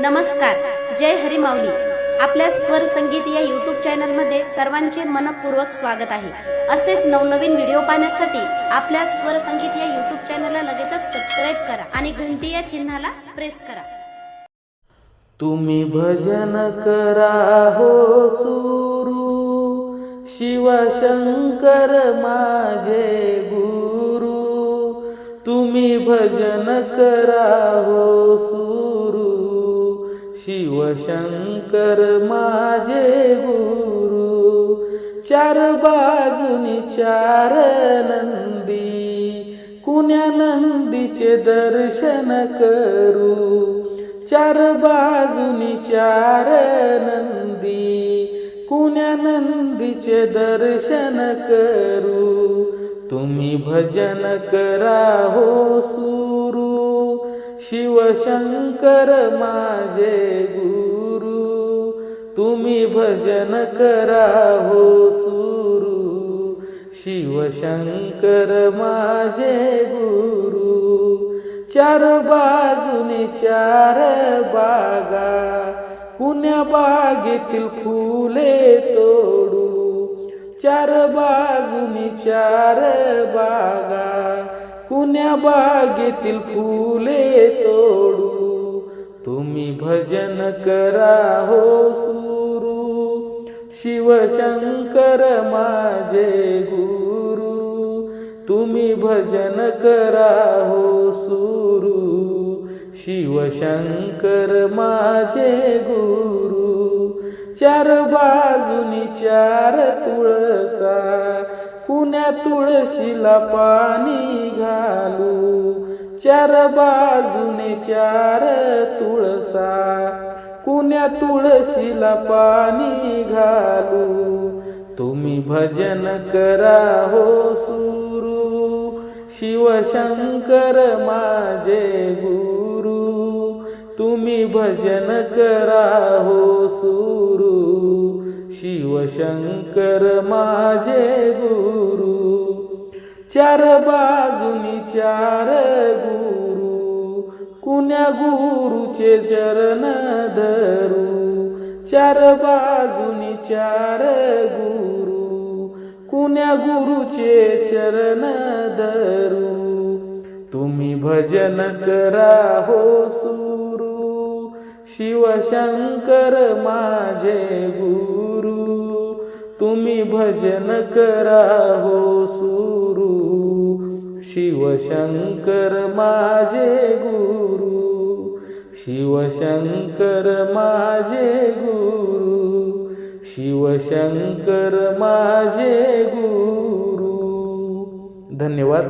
नमस्कार, जय हरी माऊली। आपल्या स्वर संगीत या यूट्यूब चॅनलमध्ये सर्वांचे मनपूर्वक स्वागत आहे। असेच नवनवीन व्हिडिओ पाहण्यासाठी आपल्या स्वर संगीत या यूट्यूब चॅनलला लगेचच सबस्क्राइब करा आणि घंटी या चिन्हाला प्रेस करा। तुम्ही भजन करा हो सुरू, शिवशंकर माझे गुरु। तुम्ही भजन करा हो सुरू, शिवशंकर माझे गुरु। चार बाजूनी चार नंदी, कुण्या नंदीचे दर्शन करू। चार बाजूनी चार नंदी, कुण्या नंदीचे दर्शन करू। तुम्ही भजन करा हो सुरू, शिवशंकर माझे गुरु। तुम्ही भजन करा हो सुरू, शिवशंकर माझे गुरु। चार बाजूने चार बागा, कुण्या बागेतील फुले तोडू। चार बाजूनी चार बागा, कुण्या बागेतील फुले तोडू। तुम्ही भजन करा हो सुरू, शिवशंकर माझे गुरु। तुम्ही भजन करा हो सुरू, शिवशंकर माझे गुरु। चार बाजूनी चार तुळसा, कुण्या तुळशीला पाणी घालू। चार बाजूने चार तुळसा, कुण्या तुळशीला पाणी घालू। तुम्ही भजन करा हो सुरू, शिवशंकर माझे गुरु। तुम्ही भजन करा हो सुरू, शिवशंकर माझे गुरु। चार बाजूनी चार गुरु, कुण्या गुरुचे चरण धरू। चार बाजूनी चार गुरु, कुण्या गुरुचे चरण धरू। तुम्ही भजन करा हो सुरू, शिवशंकर माझे गुरु। तुम्ही भजन करा हो सुरू, शिवशंकर माझे गुरु। शिवशंकर माझे गुरु, शिवशंकर माझे गुरु। धन्यवाद।